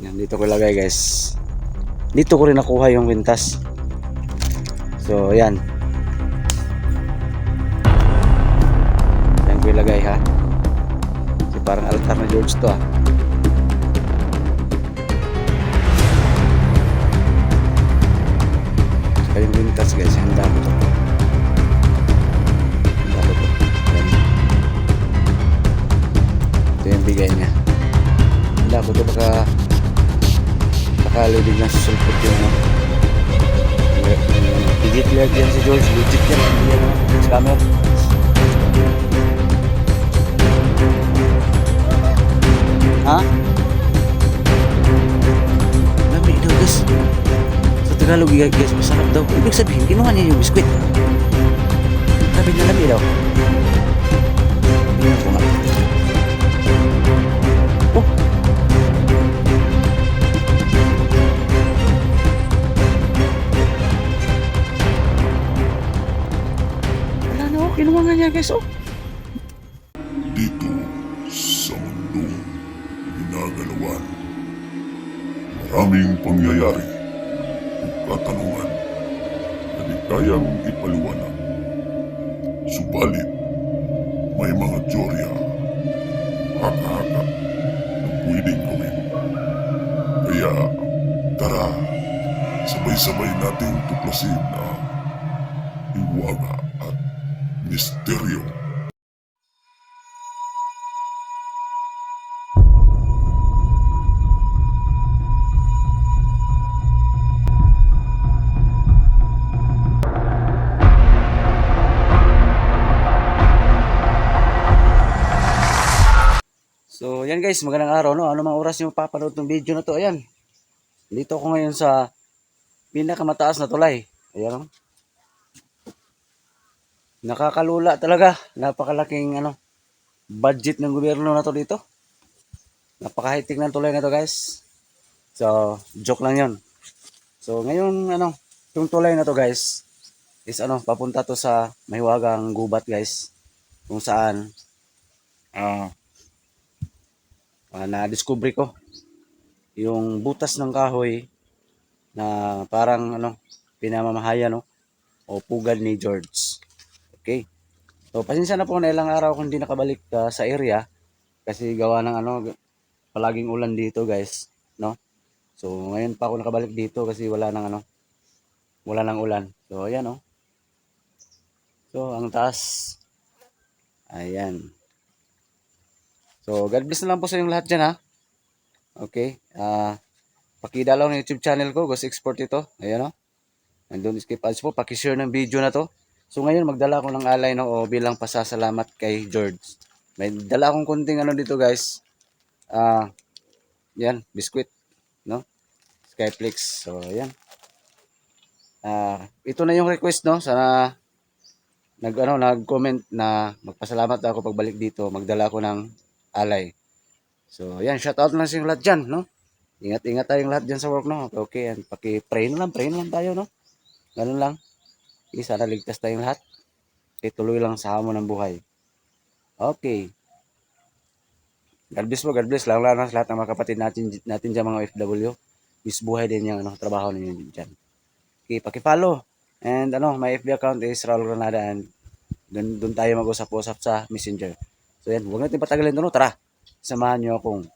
Yan, dito ko ilagay guys. Dito ko rin nakuha yung kwintas. So yan. Yan ko ilagay ha. Kasi parang altar na George to ah. Saka yung kwintas guys. Handa ko to. Handa ko to. Yan. Ito yung bigay niya. Handa ko to baka libig na susulpot yung legit yan si George, legit yan, hindi yan scammer. Ha? Lami daw guys, sa Tagalog guys, masarap daw. Ibig sabihin, kinuha niya yung biskwit. Sabi na lami daw. Tingnan ko nga. Oh, kinuha nga niya guys, oh. Dito sa mundong ginagalawan, maraming pangyayari o katanungan na di kayang ipaliwanag. Subalit, may mga teorya, haka-haka na pwedeng gawin. Kaya, tara, sabay-sabay nating tuklasin ang hiwaga at misteryo. So, yan guys, magandang araw, no? Ano mang oras yung papanood ng video na to, ayan. Dito ako ngayon sa pinakamataas na tulay. Ayan, no? Nakakalula talaga. Napakalaking, budget ng gobyerno na to dito. Napaka-high-tech ng tulay na to, guys. So, joke lang yon. So, ngayon, itong tulay na to, guys, is, papunta to sa mahiwagang gubat, guys. Kung saan, na-discover ko yung butas ng kahoy na parang pinamamahaya o pugad ni George. Okay. So pasensya na po na ilang araw kung hindi nakabalik sa area kasi gawa ng palaging ulan dito guys, no? So ngayon pa ako nakabalik dito kasi wala nang ulan. So ayan oh. So ang taas. Ayan. So, God bless na lang po sa inyong lahat dyan, ha? Okay. Pakidalaw ng YouTube channel ko, Ghost Export ito. Ayan, o. And don't skip ads po. Pakishare ng video na to. So, ngayon, magdala ko ng alay, no? O bilang pasasalamat kay George. May dala akong kunting dito, guys. Yan, biskuit, no? Skyflix. So, ayan. Ito na yung request, no? Sana nag-comment na magpasalamat ako pagbalik dito. Magdala ko ng alay. So, yan, shout out lang sa lahat dyan, no? Ingat-ingat tayong lahat dyan sa work, no? Okay, yan, paki-pray na lang tayo, no? Ganun lang. Okay, sana ligtas tayong lahat. Okay, tuloy lang sa hamon ng buhay. Okay. God bless po, God bless. Lang sa lahat ng mga kapatid natin dyan, mga OFW. Is buhay din yung trabaho ninyo dyan. Okay, paki-follow. And my FB account is Raul Granada and doon tayo mag-usap-usap sa Messenger. So yan, huwag natin patagalin doon, no? Tara. Samahan nyo akong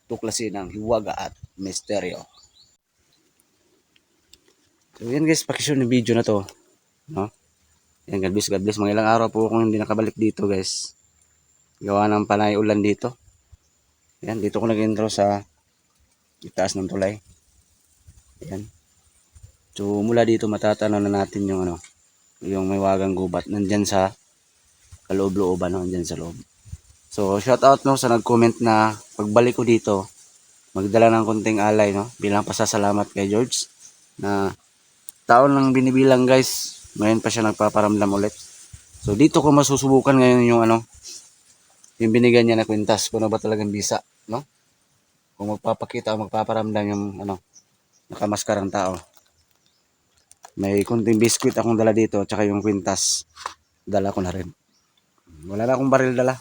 tuklasin ang hiwaga at misteryo. So yan guys, pakishare ng video na to, no? Yan, God bless. Mga ilang araw po kung hindi nakabalik dito guys. Gawa ng panay ulan dito. Yan, dito ko nag-intro sa itaas ng tulay. Yan. So mula dito matatanaw na natin yung yung may wagang gubat. Nandyan sa kaloob-looban, no? Nandyan sa loob. So, shout out sa nag-comment na pagbalik ko dito, magdala ng konting alay, no? Bilang pasasalamat kay George na taon lang binibilang guys. Ngayon pa siya nagpaparamdam ulit. So, dito ko masusubukan ngayon yung yung binigyan niya na kwintas kung ba talagang bisa, no? Kung magpapakita o magpaparamdam yung nakamaskarang tao. May konting biskuit akong dala dito at saka yung kwintas. Dala ko na rin. Wala na akong baril dala.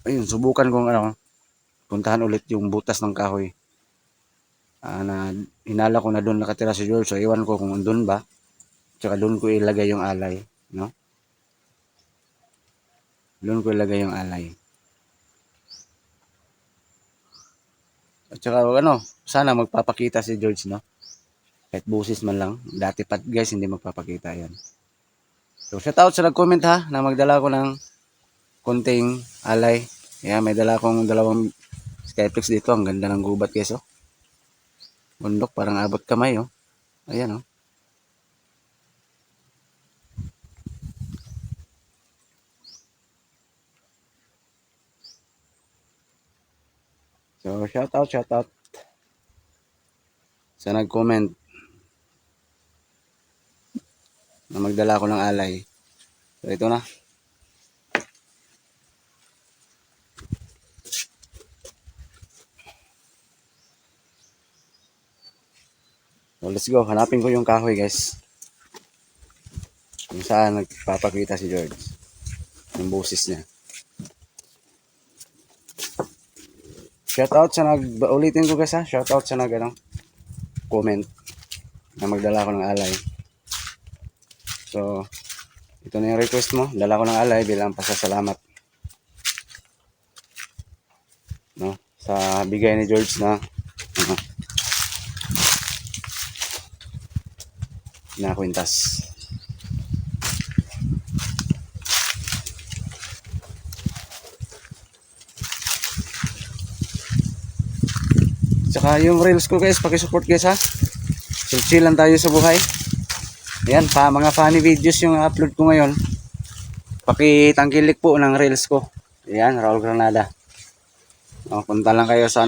Ayun, subukan kong puntahan ulit yung butas ng kahoy. Na hinala ko na doon nakatira si George. So, iwan ko kung doon ba. Tsaka doon ko ilagay yung alay. No? Doon ko ilagay yung alay. At saka ano, sana magpapakita si George, no? Kahit busis man lang. Dati pa guys, hindi magpapakita yan. So, shout out sa nag-comment ha, na magdala ko ng konting alay. May dala akong dalawang Skyflex dito. Ang ganda ng gubat guys, oh. Bundok, parang abot kamay, oh. Ayan, oh. So, shout out sa nag-comment na magdala ko ng alay. So, ito na. So, let's go. Hanapin ko yung kahoy, guys. Kung saan nagpapakita si George. Yung boses niya. Shoutout sa ulitin ko guys ha. Shoutout sa comment na magdala ko ng alay. So, ito na yung request mo. Dala ko ng alay bilang pasasalamat. No? Sa bigay ni George na kwintas. Saka yung reels ko guys, pakisupport guys ha. Chill lang tayo sa buhay. Ayan, mga funny videos yung upload ko ngayon. Pakitangkilik po ng reels ko. Ayan, Raul Granada. Punta lang kayo sa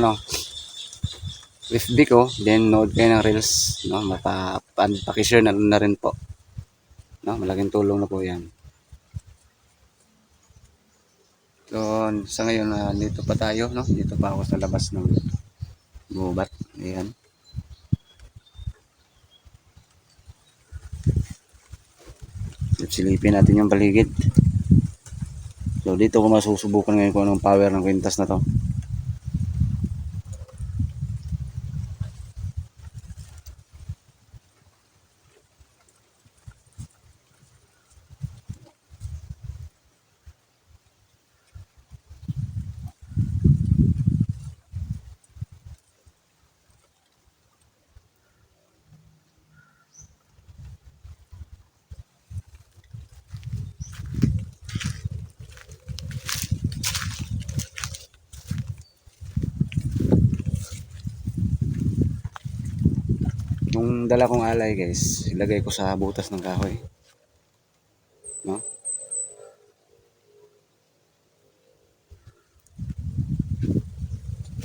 FB ko, then nood kayo ng reels. Pakishare na rin po. Malaking tulong na po yan. So, sa ngayon, dito pa tayo. Dito pa ako sa labas ng gubat. Ayan. Silipin natin yung paligid. So, dito ko masusubukan ngayon kung anong power ng kwintas na to. Yung dala kong alay guys, ilagay ko sa butas ng kahoy. No?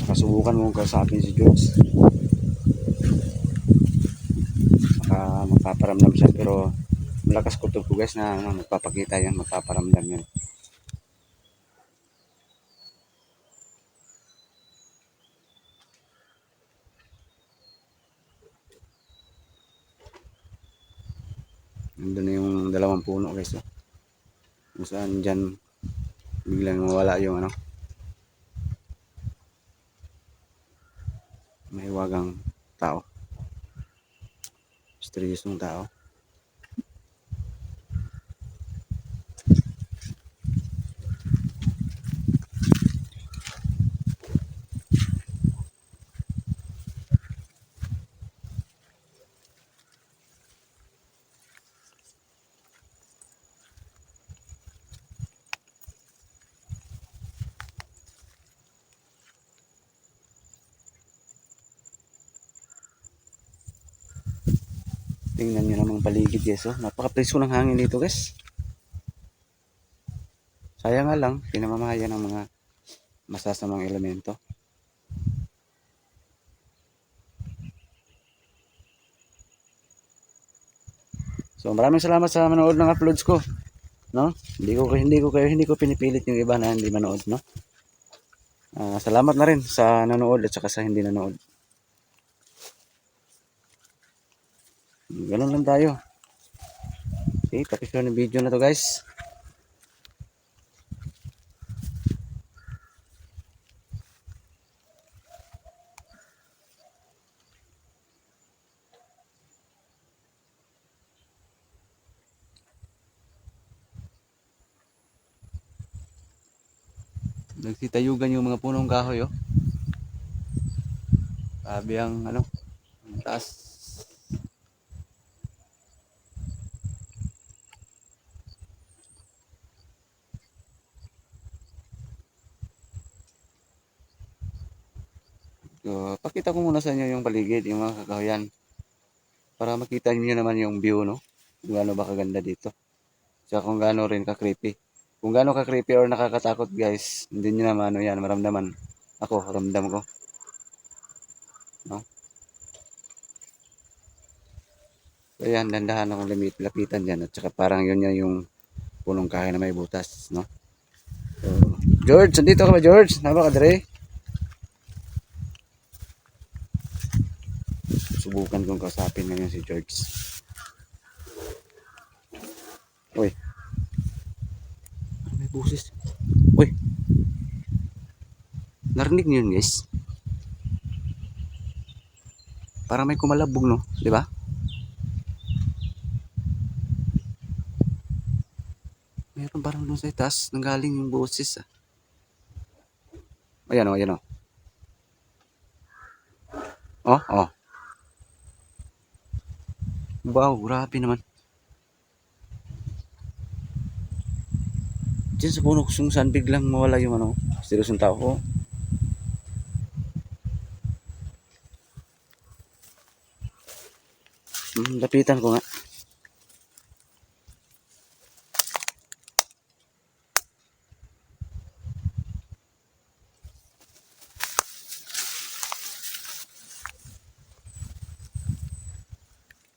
Nakasubukan mong kausapin si George. Magpaparamdam siya pero malakas kutob ko guys na magpapakita yan, magpaparamdam yan. Nandun na yung dalawang puno guys. Kung saan dyan biglang mawala yung may wagang tao. Mysterious ng tao. Tingnan nyo namang paligid guys. Napaka-preso ng hangin dito guys. Sayang nga lang, pinamamahaya ng mga masasamang elemento. So maraming salamat sa manood ng uploads ko. Hindi ko pinipilit yung iba na hindi manood, no? Salamat na rin sa nanood at saka sa hindi nanood. Ganun lang tayo. Okay, pakishare ng video na to guys. Nagsitayugan yung mga punong kahoy, oh. Sabi ang ano, ang taas. So, pakita ko muna sa inyo yung paligid, yung mga kakahuyan. Para makita niyo naman yung view, no? Kung gaano ba kaganda dito. Tsaka kung gaano rin ka-creepy. Kung gaano ka-creepy or nakakatakot, guys, hindi niyo naman ano yan, maramdaman. Ako, ramdam ko. No? So, yan, dandahan akong lapitan dyan. At saka parang yun yan yung punong kahoy na may butas, no? So, George, nandito ka ba, George? Naba ka, Dre? Subukan kong kausapin ngayon si George. Uy, may busis. Uy, narinig niyo yun, guys? Parang may kumalabog, no? Di ba? Meron parang doon sa itaas, nanggaling yung busis, ah. Ayan, oh, ayan, oh. Oh, oh. Wow, grabe naman. Diyan sa puno kung saan biglang mawala yung ano, seryosong tao ko. Lapitan ko nga.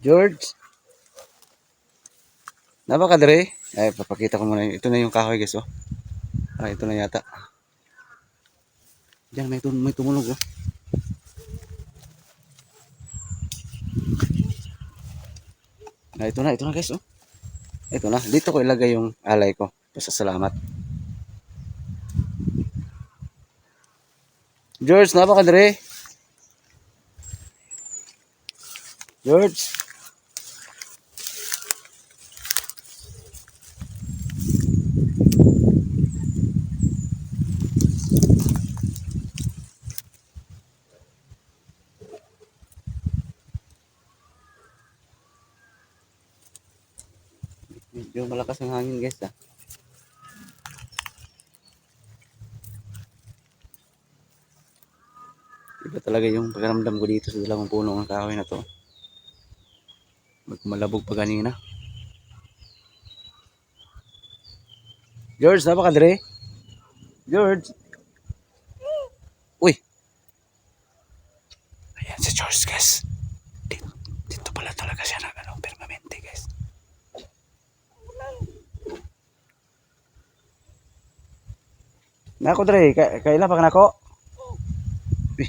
George, napakadre. Ay, papakita ko muna. Ito na yung kahoy, guys, oh. Ah, ito na yata. Diyan, may tumunog, oh. Ah, ito na, guys, oh. Ito na. Dito ko ilagay yung alay ko. Pasasalamat. George, napakadre. George. Medyo malakas ang hangin, guys, ah. Iba talaga yung pagramdam ko dito sa dalawang puno ng kahoy na to. Malabog pa kanina. George, napakadre. George. Uy. Ayan si George, guys. Dito pala talaga siya na ano, permanente, guys. Nako, Dre. Kaila pa ka nako? Uy,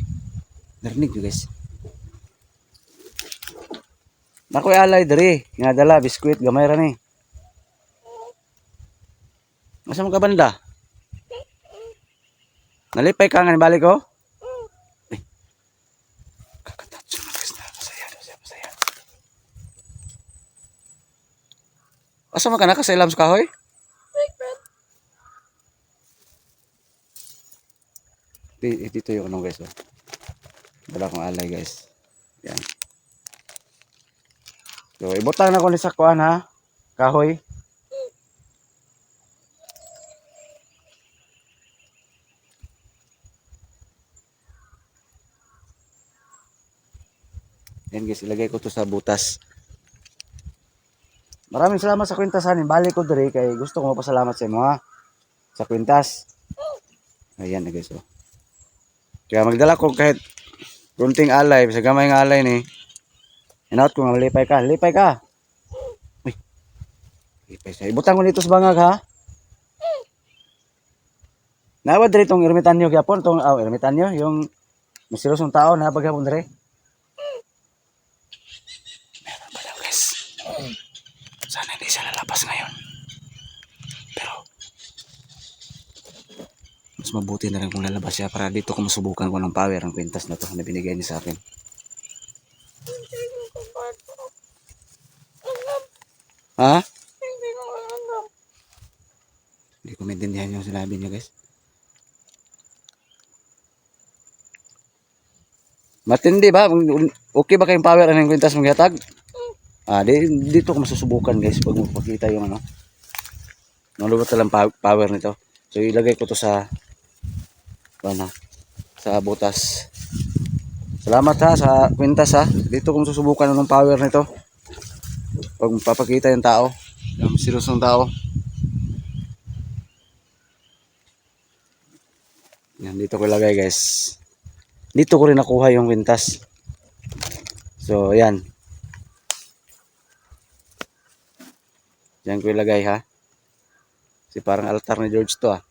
narinig nyo, guys. Nako, alay, Dre. Nga dala, biskuit, gamay ra ni. Masa mo ka banda? Nalipay ka nga ni balik ko? Uy, kakatatso na, guys. Masaya daw siya, masaya. Asa mo ka nakasailam sa kahoy? Dito yung ano, guys, oh. Dala kong alay, guys. Yan. So, ibutang na ko ni sakuan, ha? Kahoy. Yan, guys, ilagay ko to sa butas. Maraming salamat sa kwintasan. Balik ko dire kay gusto ko mapasalamat sa inyo, ha? Sa kwintas. Ayan na, guys, oh. Kaya magdala ko kahit kunting alay, sa gamay ng alay ni. Inaot ko nga, malipay ka. Lipay ka. Uy, lipay siya. Ibutang ko nito sa bangag, ha? Nawad dire itong ermitanyo gyapon, itong ermitanyo, yung misteryosong tao na paghapon dire. Meron pa daw, guys. Sana hindi siya lalabas ngayon. Pero mas mabuti na rin kung lalabas siya para dito ko masubukan ko ng power ang kwintas na to na binigay niya sa akin. Ha? Hindi ko maintindihan yung sinabi niya, guys. Matindi ba? Okay ba kayong power anong kwintas mong gihatag? Dito ko masusubukan guys pag magpakita yung ano. Nalubot lang power nito. So ilagay ko to sa ano, sa butas. Salamat ha sa kwintas ha. Dito ko masusubukan anong power nito. Pag magpapakita yung tao, yung seryosong tao. Yan, dito ko ilagay guys. Dito ko rin nakuha yung kwintas. So, yan. Diyan ko ilagay ha. Kasi parang altar ni George to ah.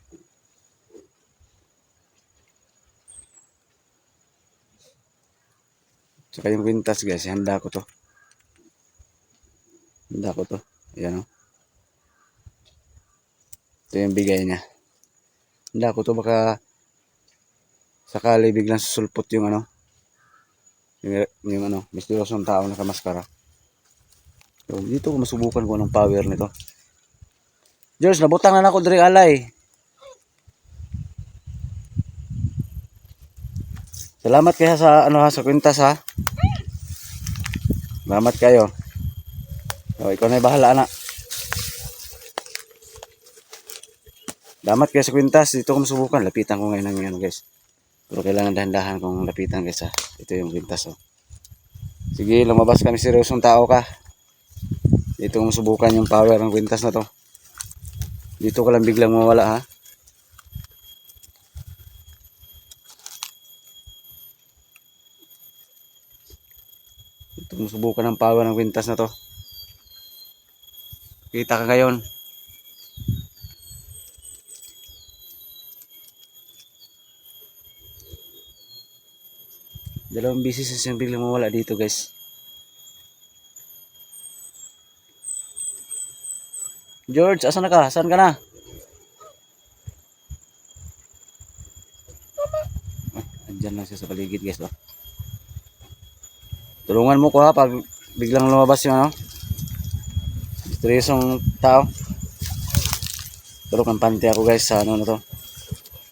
Saka yung kwintas guys, handa ko to. Handa ko to. Ayan o. Ito yung bigay niya. Handa ko to baka sakali biglang susulpot yung ano. Yung ano, misteryosong tao nakamaskara. So, dito ko masubukan ko ng power nito. George, nabutang na ako diri alay. Salamat kaya sa ano ha, sa kwintas ha. Salamat kayo. So, ikaw na bahala na. Salamat kaya sa kwintas. Dito ko masubukan. Lapitan ko ngayon ng ano guys. Pero kailangan dahan-dahan kong lapitan guys ha. Ito yung kwintas oh. Sige, lumabas kami seryosong tao ka. Dito ko masubukan yung power ng kwintas na to. Dito ko lang biglang mawala ha. Dito ko masubukan ng power ng kwintas na to. Kita ka ngayon. Dalawang bisis na siyang biglang mawala dito guys. George, asan na ka? Saan ka na? Andyan lang siya sa paligid guys. Oh. Tulungan mo ko ha pag biglang lumabas yung ano. Misteryosong tao. Pero kampante ako guys sa ano na to.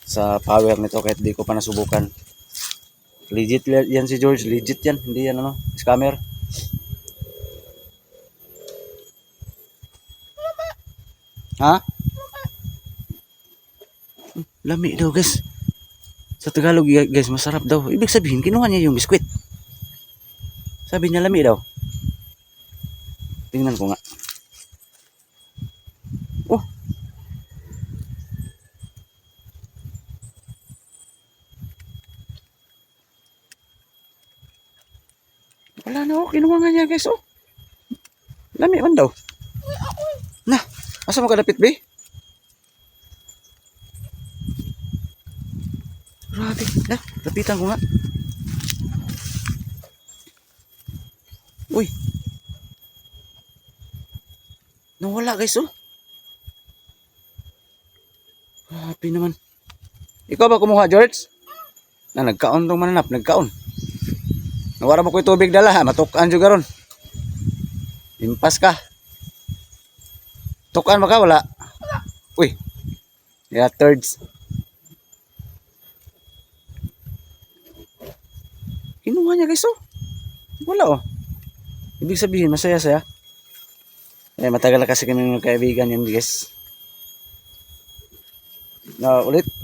Sa power nito kahit di ko pa nasubukan. Legit yan si George. Legit yan. Hindi yan ano. Scammer. Ha? Lami daw guys. Sa Tagalog guys masarap daw. Ibig sabihin kinuha niya yung biskwit. Sabi niya lami daw. Tingnan ko nga. Oh. Wala na oh. Kinuha nga niya guys oh. Lami man daw. Nah. Asa mo kadapit be? Grabe. Nah. Lapitan ko nga. Uy. Nawala guys oh. Happy naman. Ikaw ba kumuha George? Na nagkaon tong mananap. Nagkaon. Nawara mo ko tubig dala ha. Matukan juga ron. Impas ka. Tukan ba ka? Wala. Uy. Yeah, thirds. Kinuha niya guys oh. Wala oh. Ibig sabihin masaya saya. Matagal na kasi kami ng kaibigan yan guys.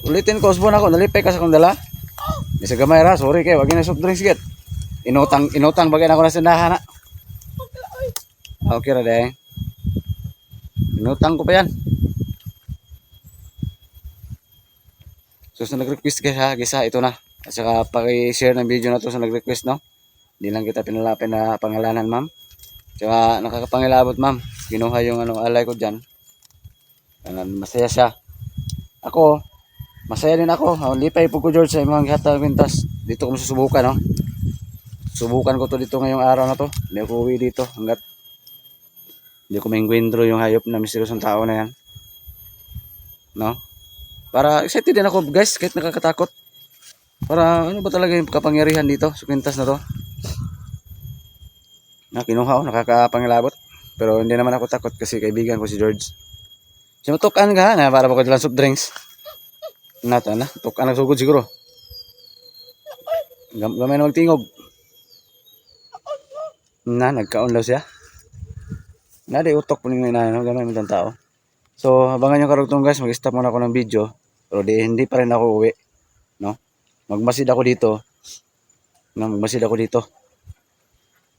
Ulitin ko usbon ako. Nalipay ka sa kong dala. Di sa gamay ra. Sorry kayo. Wag na soft drinks git. Inutang bagay na ako na sindahan na. Okay ra deh. Inutang ko pa yan. So sa nag-request guys ha. Gisa ito na. At saka paki-share ng video na to sa nag-request no. Hindi lang kita pinalapin na pangalanan ma'am. Tsaka nakakapangilabot ma'am. Kinuha yung ano, alay ko dyan. Masaya siya. Ako, masaya din ako. Lipay po ko George sa mga hatag kwintas. Dito ko masusubukan no. Subukan ko to dito ngayong araw na to. Hindi ako uwi dito hanggat hindi ko maengkwentro yung hayop na misteryosong tao na yan. No? Para excited din ako guys kahit nakakatakot. Para ano ba talaga yung kapangyarihan dito sa kwintas na to. Na kinuha ko, nakakapangilabot. Pero hindi naman ako takot kasi kaibigan ko si George. Sinutukan ka na para bako dalang soft drinks. Nata na, tukan ang sugod siguro. Gamay na magtingog. Na, nagkaunlaw siya. Na, di utok po ninyo na, no? Gamay mo itong tao. So, abangan yung karugtong guys, mag-stop muna ako ng video. Pero hindi pa rin ako uwi. No? Magmasid ako dito. No, magmasid ako dito.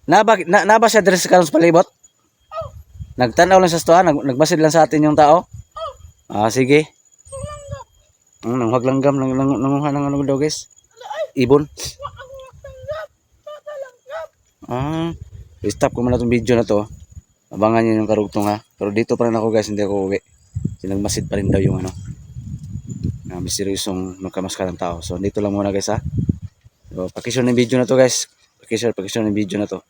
Naba siya dress karon sa palibot? Nagtanaw lang sa stoa, nagmasid lang sa atin yung tao. Ah, sige. Nangwaglanggam, nanguha ng ano daw guys. Ibon. Ah, stop ko muna itong video na to. Abangan nyo yung karugtong ha. Pero dito pa rin ako guys, hindi ako uwi. Sinagmasid pa rin daw yung ano. Na misteryosong nagkamaskarang tao. So dito lang muna guys ha. So pakishare ng video na to guys. Pakishare ng video na to.